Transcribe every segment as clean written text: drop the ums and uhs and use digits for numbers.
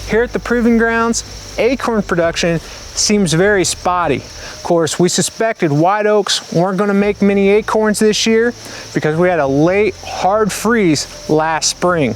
Here at the Proving Grounds, acorn production seems very spotty. Of course, we suspected white oaks weren't going to make many acorns this year because we had a late hard freeze last spring.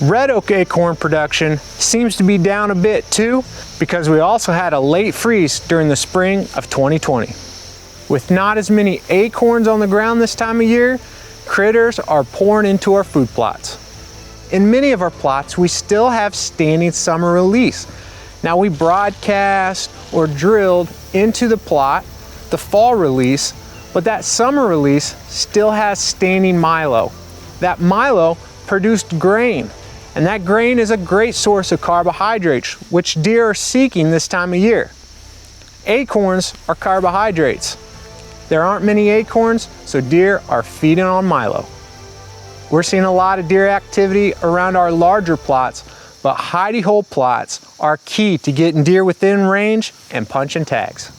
Red oak acorn production seems to be down a bit too because we also had a late freeze during the spring of 2020. With not as many acorns on the ground this time of year, critters are pouring into our food plots. In many of our plots, we still have standing summer release. Now we broadcast or drilled into the plot the fall release, but that summer release still has standing milo. That milo produced grain, and that grain is a great source of carbohydrates, which deer are seeking this time of year. Acorns are carbohydrates. There aren't many acorns, so deer are feeding on milo. We're seeing a lot of deer activity around our larger plots, but hidey hole plots are key to getting deer within range and punching tags.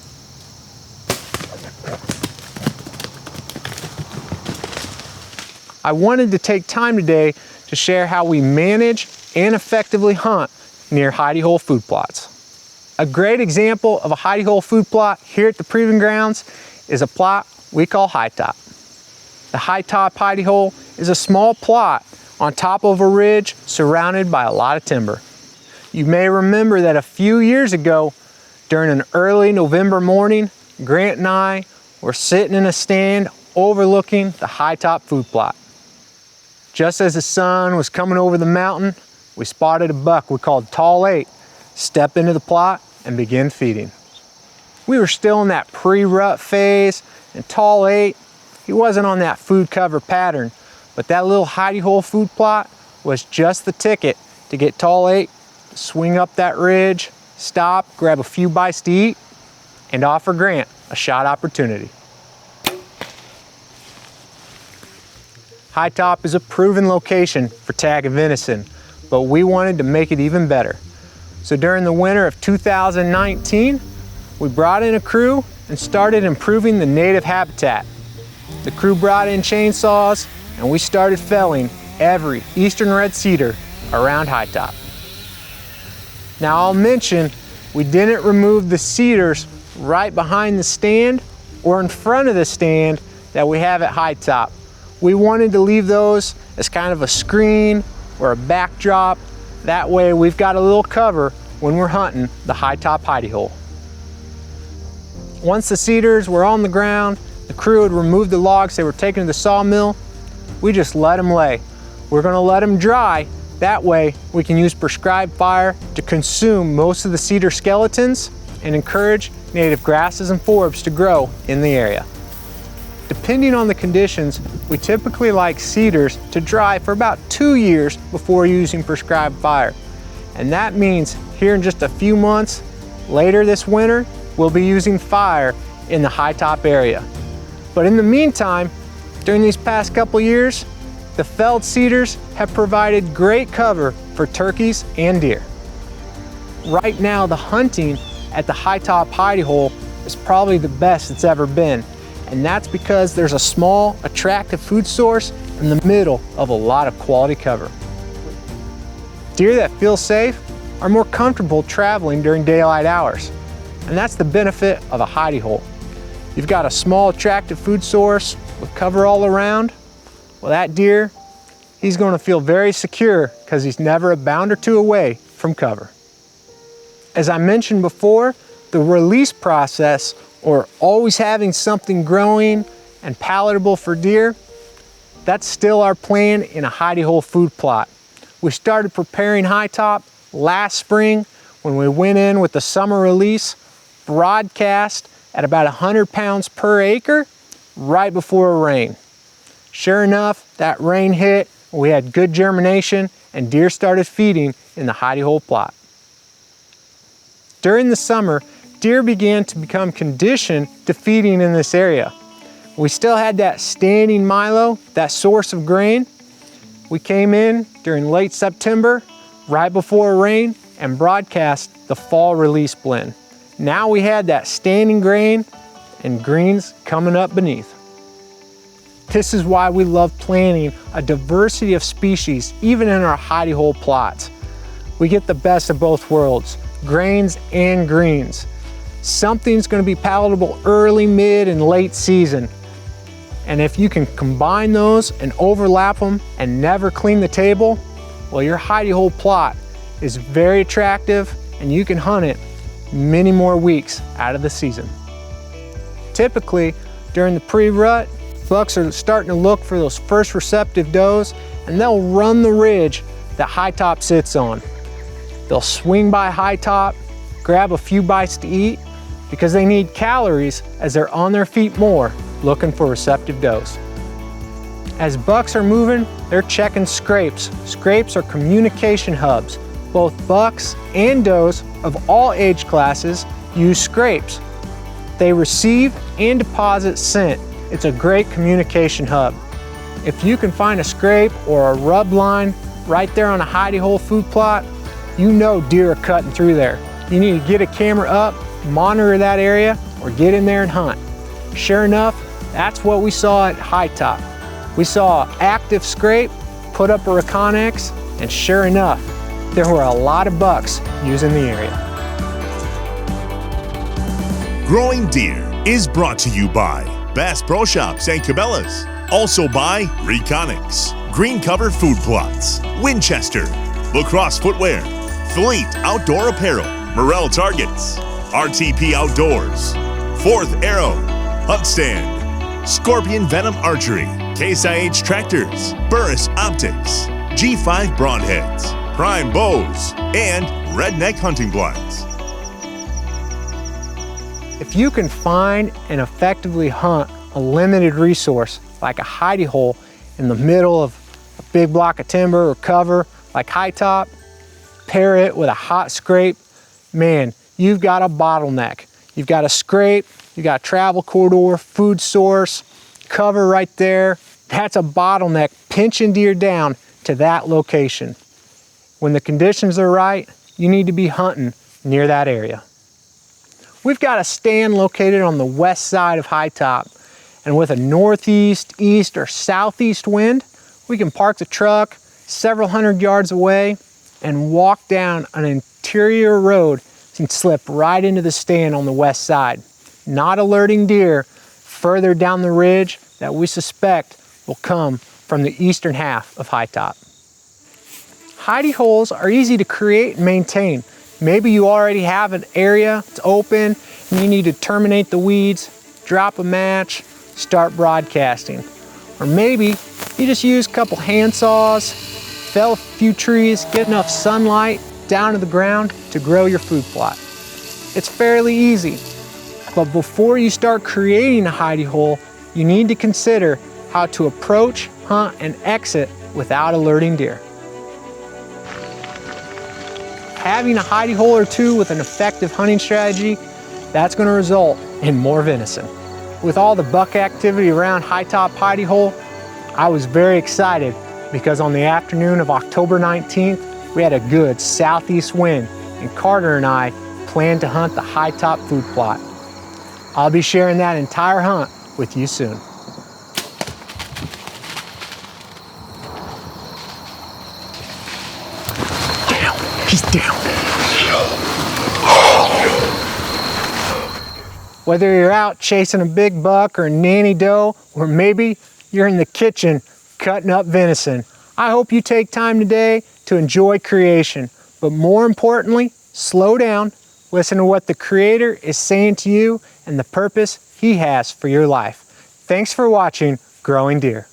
I wanted to take time today to share how we manage and effectively hunt near hidey hole food plots. A great example of a hidey hole food plot here at the Proving Grounds is a plot we call High Top. The High Top hidey hole is a small plot on top of a ridge surrounded by a lot of timber. You may remember that a few years ago, during an early November morning, Grant and I were sitting in a stand overlooking the High Top food plot. Just as the sun was coming over the mountain, we spotted a buck we called Tall 8 step into the plot and begin feeding. We were still in that pre-rut phase, and Tall 8, he wasn't on that food cover pattern, but that little hidey hole food plot was just the ticket to get Tall 8 to swing up that ridge, stop, grab a few bites to eat, and offer Grant a shot opportunity. High Top is a proven location for tagging venison, but we wanted to make it even better. So during the winter of 2019, we brought in a crew and started improving the native habitat. The crew brought in chainsaws and we started felling every eastern red cedar around High Top. Now I'll mention we didn't remove the cedars right behind the stand or in front of the stand that we have at High Top. We wanted to leave those as kind of a screen or a backdrop. That way we've got a little cover when we're hunting the High Top hidey hole. Once the cedars were on the ground, the crew had removed the logs they were taking to the sawmill. We just let them lay. We're going to let them dry. That way we can use prescribed fire to consume most of the cedar skeletons and encourage native grasses and forbs to grow in the area. Depending on the conditions, we typically like cedars to dry for about 2 years before using prescribed fire. And that means here in just a few months, later this winter, we'll be using fire in the High Top area. But in the meantime, during these past couple years, the felled cedars have provided great cover for turkeys and deer. Right now, the hunting at the High Top hidey hole is probably the best it's ever been. And that's because there's a small, attractive food source in the middle of a lot of quality cover. Deer that feel safe are more comfortable traveling during daylight hours. And that's the benefit of a hidey hole. You've got a small, attractive food source with cover all around. Well, that deer, he's going to feel very secure because he's never a bound or two away from cover. As I mentioned before, the release process, or always having something growing and palatable for deer, that's still our plan in a hidey hole food plot. We started preparing High Top last spring when we went in with the summer release, broadcast at about 100 pounds per acre right before a rain. Sure enough, that rain hit, we had good germination, and deer started feeding in the hidey hole plot. During the summer, deer began to become conditioned to feeding in this area. We still had that standing milo, that source of grain. We came in during late September, right before rain, and broadcast the fall release blend. Now we had that standing grain and greens coming up beneath. This is why we love planting a diversity of species even in our hidey hole plots. we get the best of both worlds, grains and greens. Something's going to be palatable early, mid, and late season. And if you can combine those and overlap them and never clean the table, well, your hidey hole plot is very attractive and you can hunt it many more weeks out of the season. Typically, during the pre-rut, bucks are starting to look for those first receptive does, and they'll run the ridge that high top sits on. They'll swing by high top, grab a few bites to eat, because they need calories as they're on their feet more looking for receptive does. As bucks are moving, they're checking scrapes. Scrapes are communication hubs. Both bucks and does of all age classes use scrapes. They receive and deposit scent. It's a great communication hub. If you can find a scrape or a rub line right there on a hidey hole food plot, you know deer are cutting through there. You need to get a camera up, monitor that area, or get in there and hunt. Sure enough, that's what we saw at high top. We saw active scrape, put up a Recon-X, and sure enough, there were a lot of bucks using the area. Growing Deer is brought to you by Bass Pro Shops and Cabela's. Also by Recon-X, Green Cover Food Plots, Winchester, Lacrosse Footwear, Fleet Outdoor Apparel, Morel Targets, RTP Outdoors, Fourth Arrow, Hunt Stand, Scorpion Venom Archery, Case IH Tractors, Burris Optics, G5 Broadheads, Prime Bows, and Redneck Hunting Blinds. If you can find and effectively hunt a limited resource like a hidey hole in the middle of a big block of timber or cover like high top, pair it with a hot scrape, man, you've got a bottleneck. You've got a scrape, you've got a travel corridor, food source, cover right there. That's a bottleneck pinching deer down to that location. When the conditions are right, you need to be hunting near that area. We've got a stand located on the west side of high top, and with a northeast, east, or southeast wind, we can park the truck several hundred yards away and walk down an interior road and slip right into the stand on the west side, not alerting deer further down the ridge that we suspect will come from the eastern half of high top. Hidey holes are easy to create and maintain. Maybe you already have an area, it's open, and you need to terminate the weeds, drop a match, start broadcasting. Or maybe you just use a couple hand saws, fell a few trees, get enough sunlight down to the ground to grow your food plot. It's fairly easy, but before you start creating a hidey hole, you need to consider how to approach, hunt, and exit without alerting deer. Having a hidey hole or two with an effective hunting strategy, that's going to result in more venison. With all the buck activity around high top hidey hole, I was very excited because on the afternoon of October 19th, we had a good southeast wind, and Carter and I planned to hunt the high top food plot. I'll be sharing that entire hunt with you soon. He's down. Whether you're out chasing a big buck or a nanny doe, or maybe you're in the kitchen cutting up venison, I hope you take time today to enjoy creation. But more importantly, slow down, listen to what the Creator is saying to you and the purpose He has for your life. Thanks for watching Growing Deer.